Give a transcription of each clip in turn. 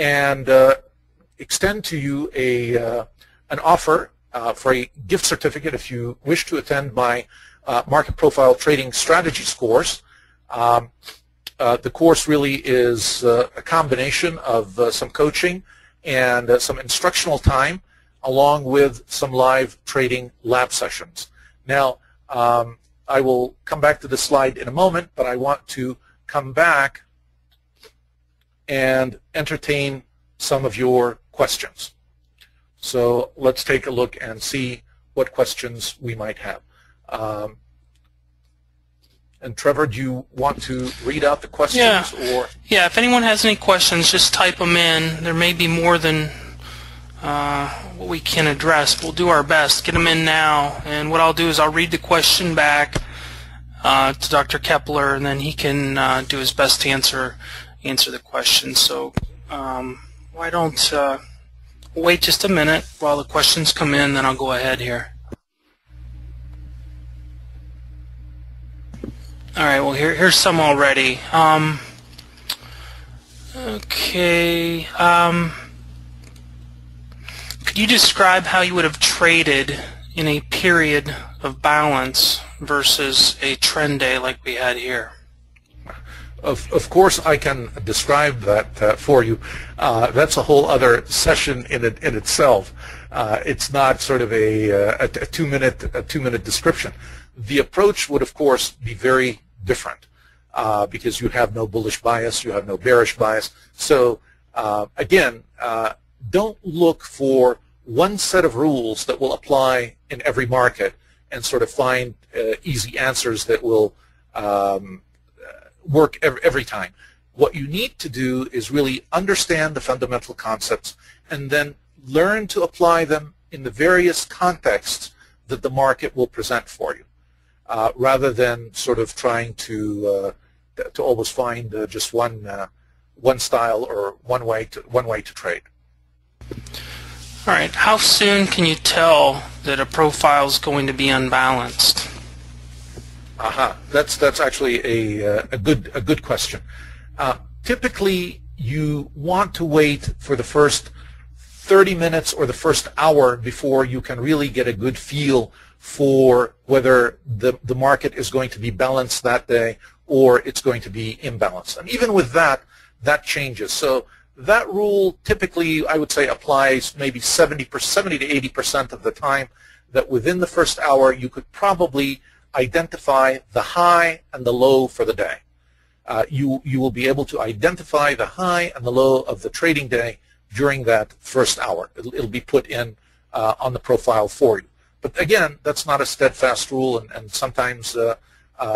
and extend to you an offer for a gift certificate if you wish to attend my Market Profile Trading Strategies course. The course really is a combination of some coaching and some instructional time along with some live trading lab sessions. Now, I will come back to this slide in a moment, but I want to come back and entertain some of your questions. So let's take a look and see what questions we might have. And Trevor, do you want to read out the questions? Yeah, yeah, if anyone has any questions, just type them in. There may be more than what we can address. We'll do our best. Get them in now. And what I'll do is I'll read the question back to Dr. Kepler, and then he can do his best to answer the question. So why don't we'll wait just a minute while the questions come in, then I'll go ahead here. All right, well, here's some already. Okay. Could you describe how you would have traded in a period of balance versus a trend day like we had here? Of course, I can describe that for you. That's a whole other session in itself. It's not sort of a two-minute description. The approach would, of course, be very different because you have no bullish bias, you have no bearish bias. So again, don't look for one set of rules that will apply in every market and sort of find easy answers that will work every time. What you need to do is really understand the fundamental concepts and then learn to apply them in the various contexts that the market will present for you, rather than sort of trying to always find just one style or one way to trade. All right. How soon can you tell that a profile is going to be unbalanced? That's actually a good question. Typically, you want to wait for the first 30 minutes or the first hour before you can really get a good feel for whether the market is going to be balanced that day or it's going to be imbalanced. And even with that changes. So that rule typically, I would say, applies maybe 70 to 80% of the time, that within the first hour you could probably identify the high and the low for the day. You will be able to identify the high and the low of the trading day during that first hour. It'll be put in on the profile for you. But again, that's not a steadfast rule, and sometimes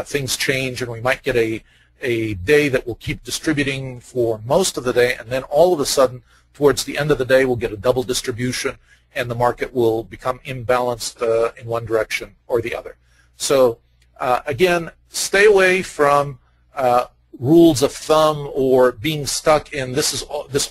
things change, and we might get a day that will keep distributing for most of the day, and then all of a sudden, towards the end of the day, we'll get a double distribution, and the market will become imbalanced in one direction or the other. So again, stay away from rules of thumb or being stuck in this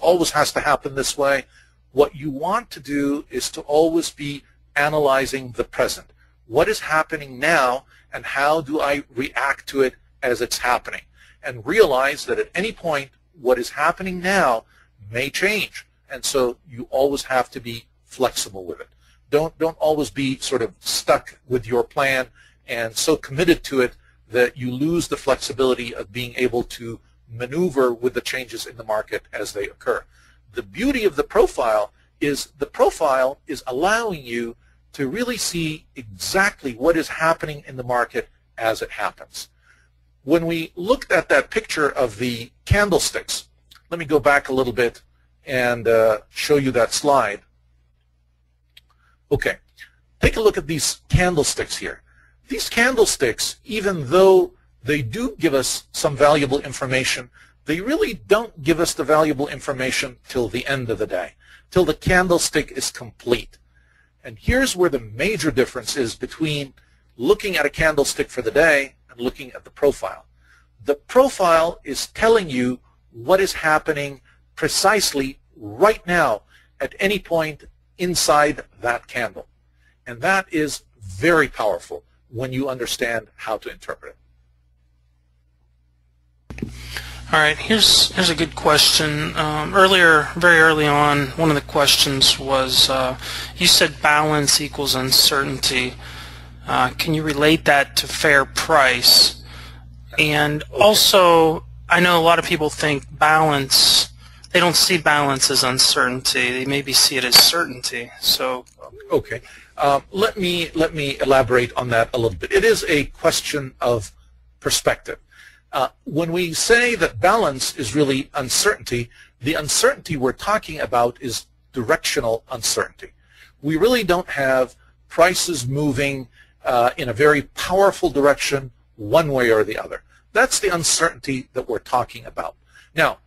always has to happen this way. What you want to do is to always be analyzing the present. What is happening now, and how do I react to it as it's happening? And realize that at any point, what is happening now may change. And so you always have to be flexible with it. Don't always be sort of stuck with your plan and so committed to it that you lose the flexibility of being able to maneuver with the changes in the market as they occur. The beauty of the profile is allowing you to really see exactly what is happening in the market as it happens. When we looked at that picture of the candlesticks, let me go back a little bit and show you that slide. Okay, take a look at these candlesticks here. These candlesticks, even though they do give us some valuable information, they really don't give us the valuable information till the end of the day, till the candlestick is complete. And here's where the major difference is between looking at a candlestick for the day and looking at the profile. The profile is telling you what is happening precisely right now at any point inside that candle. And that is very powerful when you understand how to interpret it. All right, here's a good question. Earlier, very early on, one of the questions was, you said balance equals uncertainty. Can you relate that to fair price? And also, I know a lot of people think balance, they don't see balance as uncertainty. They maybe see it as certainty. So, okay, let me elaborate on that a little bit. It is a question of perspective. When we say that balance is really uncertainty, the uncertainty we're talking about is directional uncertainty. We really don't have prices moving in a very powerful direction one way or the other. That's the uncertainty that we're talking about. Now,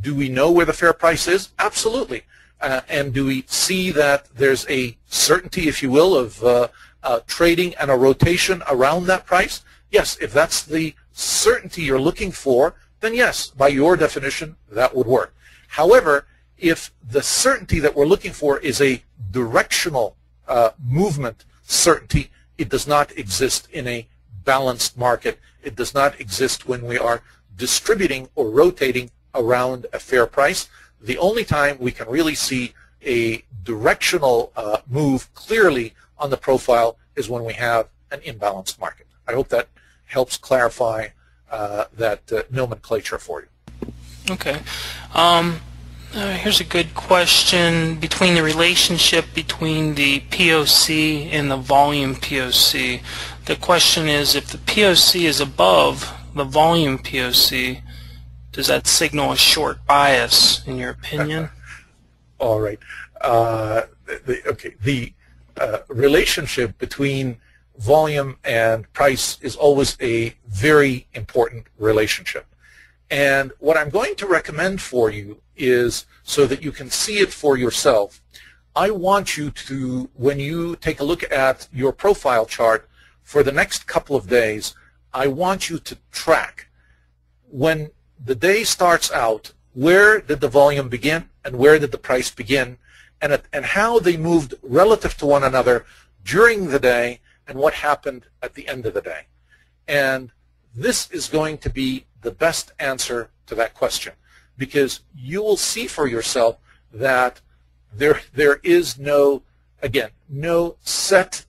do we know where the fair price is? Absolutely. And do we see that there's a certainty, if you will, of trading and a rotation around that price? Yes, if that's the certainty you're looking for, then yes, by your definition, that would work. However, if the certainty that we're looking for is a directional movement certainty, it does not exist in a balanced market. It does not exist when we are distributing or rotating around a fair price. The only time we can really see a directional move clearly on the profile is when we have an imbalanced market. I hope that helps clarify that nomenclature for you. Okay. Here's a good question between the relationship between the POC and the volume POC. The question is, if the POC is above the volume POC, does that signal a short bias, in your opinion? All right. The relationship between volume and price is always a very important relationship. And what I'm going to recommend for you is, so that you can see it for yourself, I want you to, when you take a look at your profile chart for the next couple of days, I want you to track, when the day starts out, where did the volume begin and where did the price begin, and how they moved relative to one another during the day, and what happened at the end of the day. And this is going to be the best answer to that question, because you will see for yourself that there is no, again, no set